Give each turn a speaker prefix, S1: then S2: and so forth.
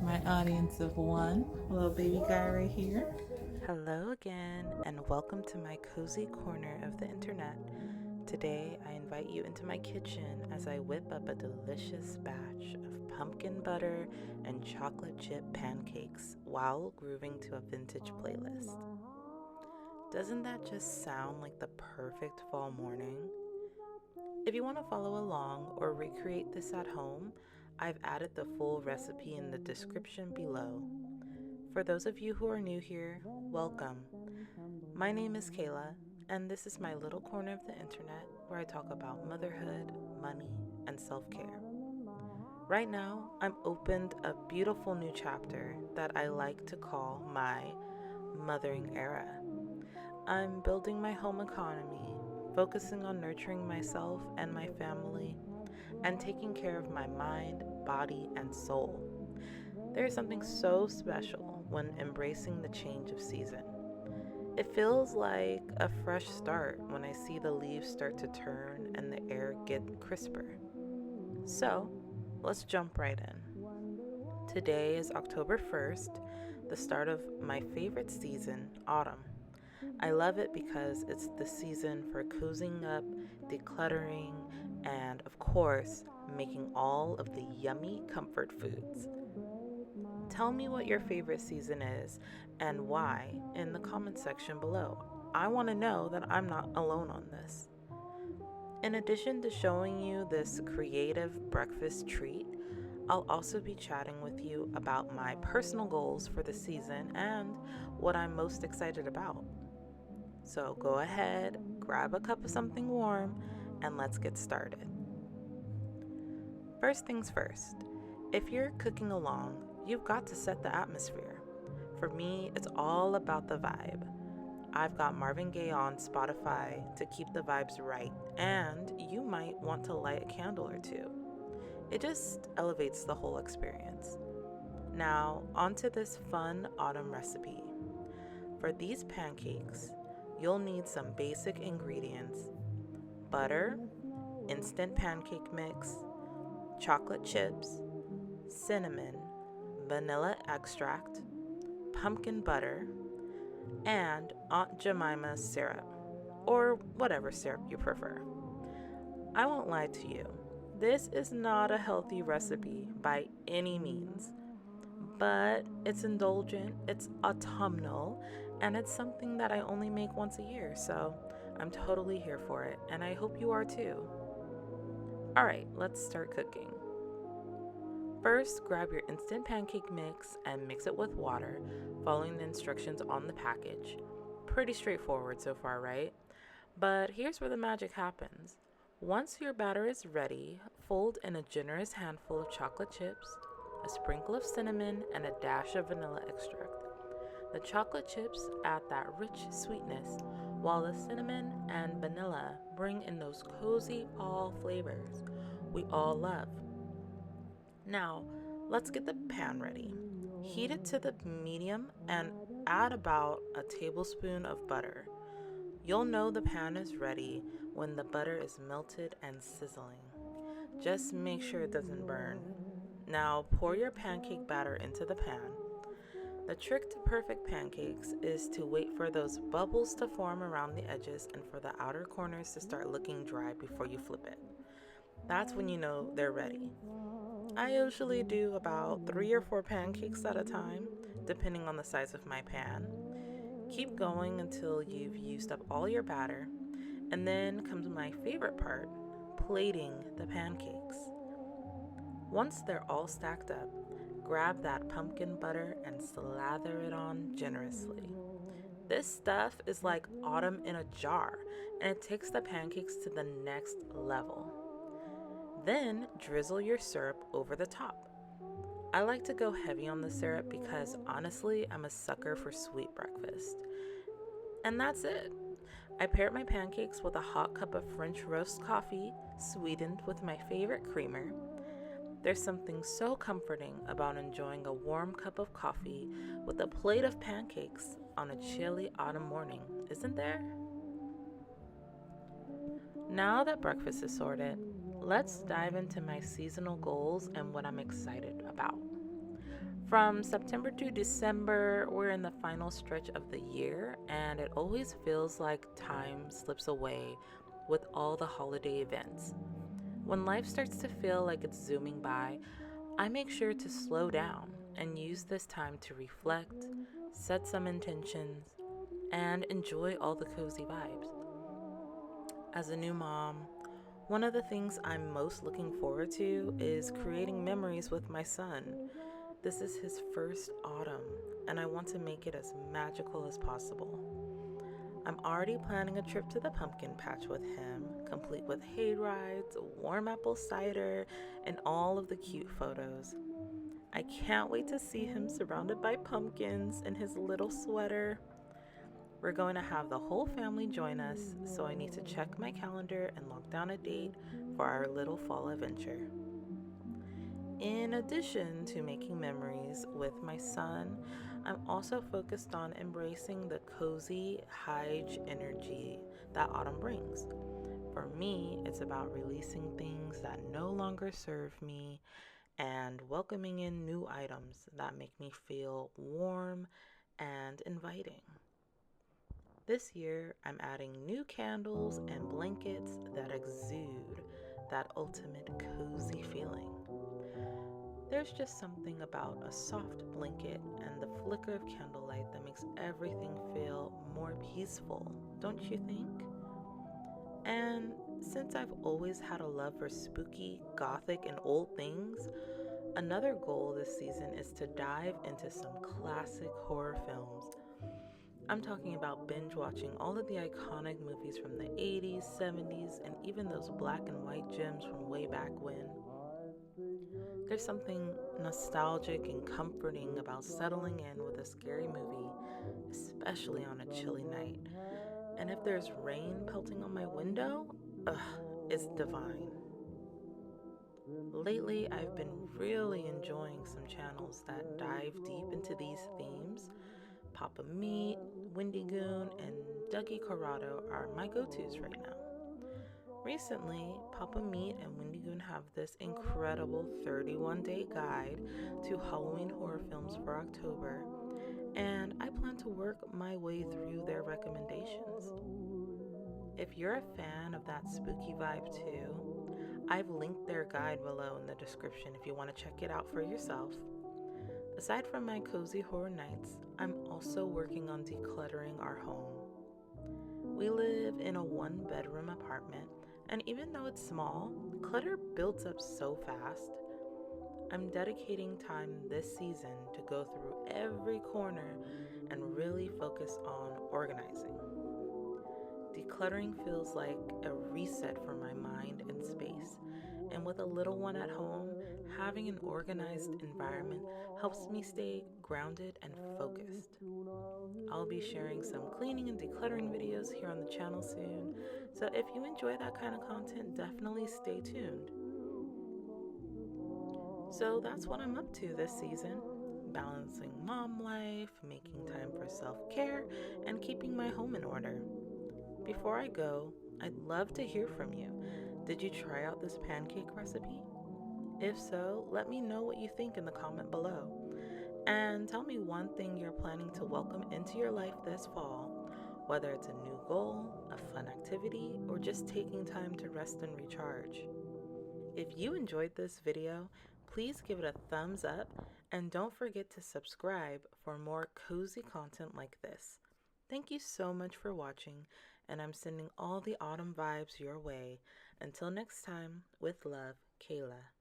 S1: my audience of one, little baby guy right here.
S2: Hello again, and welcome to my cozy corner of the internet. Today, I invite you into my kitchen as I whip up a delicious batch of pumpkin butter and chocolate chip pancakes while grooving to a vintage playlist. Doesn't that just sound like the perfect fall morning? If you want to follow along or recreate this at home, I've added the full recipe in the description below. For those of you who are new here, welcome. My name is Kayla, and this is my little corner of the internet where I talk about motherhood, money, and self care. Right now, I'm opened a beautiful new chapter that I like to call my mothering era. I'm building my home economy, focusing on nurturing myself and my family, and taking care of my mind, body, and soul. There is something so special when embracing the change of season. It feels like a fresh start when I see the leaves start to turn and the air get crisper. So, let's jump right in. Today is October 1st, the start of my favorite season, autumn. I love it because it's the season for cozying up, decluttering, and of course, making all of the yummy comfort foods. Tell me what your favorite season is and why in the comment section below. I want to know that I'm not alone on this. In addition to showing you this creative breakfast treat, I'll also be chatting with you about my personal goals for the season and what I'm most excited about. So go ahead, grab a cup of something warm, and let's get started. First things first, if you're cooking along, you've got to set the atmosphere. For me, it's all about the vibe. I've got Marvin Gaye on Spotify to keep the vibes right, and you might want to light a candle or two. It just elevates the whole experience. Now, onto this fun autumn recipe. For these pancakes, you'll need some basic ingredients: butter, instant pancake mix, chocolate chips, cinnamon, vanilla extract, pumpkin butter, and Aunt Jemima's syrup, or whatever syrup you prefer. I won't lie to you, this is not a healthy recipe by any means, but it's indulgent, it's autumnal, and it's something that I only make once a year, so I'm totally here for it, and I hope you are too. Alright, let's start cooking. First, grab your instant pancake mix and mix it with water, following the instructions on the package. Pretty straightforward so far, right? But here's where the magic happens. Once your batter is ready, fold in a generous handful of chocolate chips, a sprinkle of cinnamon, and a dash of vanilla extract. The chocolate chips add that rich sweetness, while the cinnamon and vanilla bring in those cozy fall flavors we all love. Now, let's get the pan ready. Heat it to the medium and add about a tablespoon of butter. You'll know the pan is ready when the butter is melted and sizzling. Just make sure it doesn't burn. Now, pour your pancake batter into the pan. The trick to perfect pancakes is to wait for those bubbles to form around the edges and for the outer corners to start looking dry before you flip it. That's when you know they're ready. I usually do about 3 or 4 pancakes at a time, depending on the size of my pan. Keep going until you've used up all your batter, and then comes my favorite part, plating the pancakes. Once they're all stacked up, grab that pumpkin butter and slather it on generously. This stuff is like autumn in a jar, and it takes the pancakes to the next level. Then drizzle your syrup over the top. I like to go heavy on the syrup because honestly, I'm a sucker for sweet breakfast. And that's it. I paired my pancakes with a hot cup of French roast coffee, sweetened with my favorite creamer. There's something so comforting about enjoying a warm cup of coffee with a plate of pancakes on a chilly autumn morning, isn't there? Now that breakfast is sorted, let's dive into my seasonal goals and what I'm excited about. From September to December, we're in the final stretch of the year, and it always feels like time slips away with all the holiday events. When life starts to feel like it's zooming by, I make sure to slow down and use this time to reflect, set some intentions, and enjoy all the cozy vibes. As a new mom, one of the things I'm most looking forward to is creating memories with my son. This is his first autumn, and I want to make it as magical as possible. I'm already planning a trip to the pumpkin patch with him, complete with hay rides, warm apple cider, and all of the cute photos. I can't wait to see him surrounded by pumpkins in his little sweater. We're going to have the whole family join us, so I need to check my calendar and lock down a date for our little fall adventure. In addition to making memories with my son, I'm also focused on embracing the cozy Hige energy that autumn brings. For me, it's about releasing things that no longer serve me and welcoming in new items that make me feel warm and inviting. This year, I'm adding new candles and blankets that exude that ultimate cozy feeling. There's just something about a soft blanket and the flicker of candlelight that makes everything feel more peaceful, don't you think? And since I've always had a love for spooky, gothic, and old things, another goal this season is to dive into some classic horror films. I'm talking about binge watching all of the iconic movies from the 80s, 70s, and even those black and white gems from way back when. There's something nostalgic and comforting about settling in with a scary movie, especially on a chilly night. And if there's rain pelting on my window, ugh, it's divine. Lately, I've been really enjoying some channels that dive deep into these themes. Papa Meat, Windy Goon, and Dougie Corrado are my go-tos right now. Recently, Papa Meat and Windy Goon have this incredible 31-day guide to Halloween horror films for October, and I plan to work my way through their recommendations. If you're a fan of that spooky vibe too, I've linked their guide below in the description if you want to check it out for yourself. Aside from my cozy horror nights, I'm also working on decluttering our home. We live in a one-bedroom apartment, and even though it's small, clutter builds up so fast. I'm dedicating time this season to go through every corner and really focus on organizing. Decluttering feels like a reset for my mind and space. And with a little one at home, having an organized environment helps me stay grounded and focused. I'll be sharing some cleaning and decluttering videos here on the channel soon, so if you enjoy that kind of content, definitely stay tuned. So that's what I'm up to this season, balancing mom life, making time for self-care, and keeping my home in order. Before I go, I'd love to hear from you. Did you try out this pancake recipe? If so, let me know what you think in the comment below. And tell me one thing you're planning to welcome into your life this fall, whether it's a new goal, a fun activity, or just taking time to rest and recharge. If you enjoyed this video, please give it a thumbs up and don't forget to subscribe for more cozy content like this. Thank you so much for watching, and I'm sending all the autumn vibes your way. Until next time, with love, Kayla.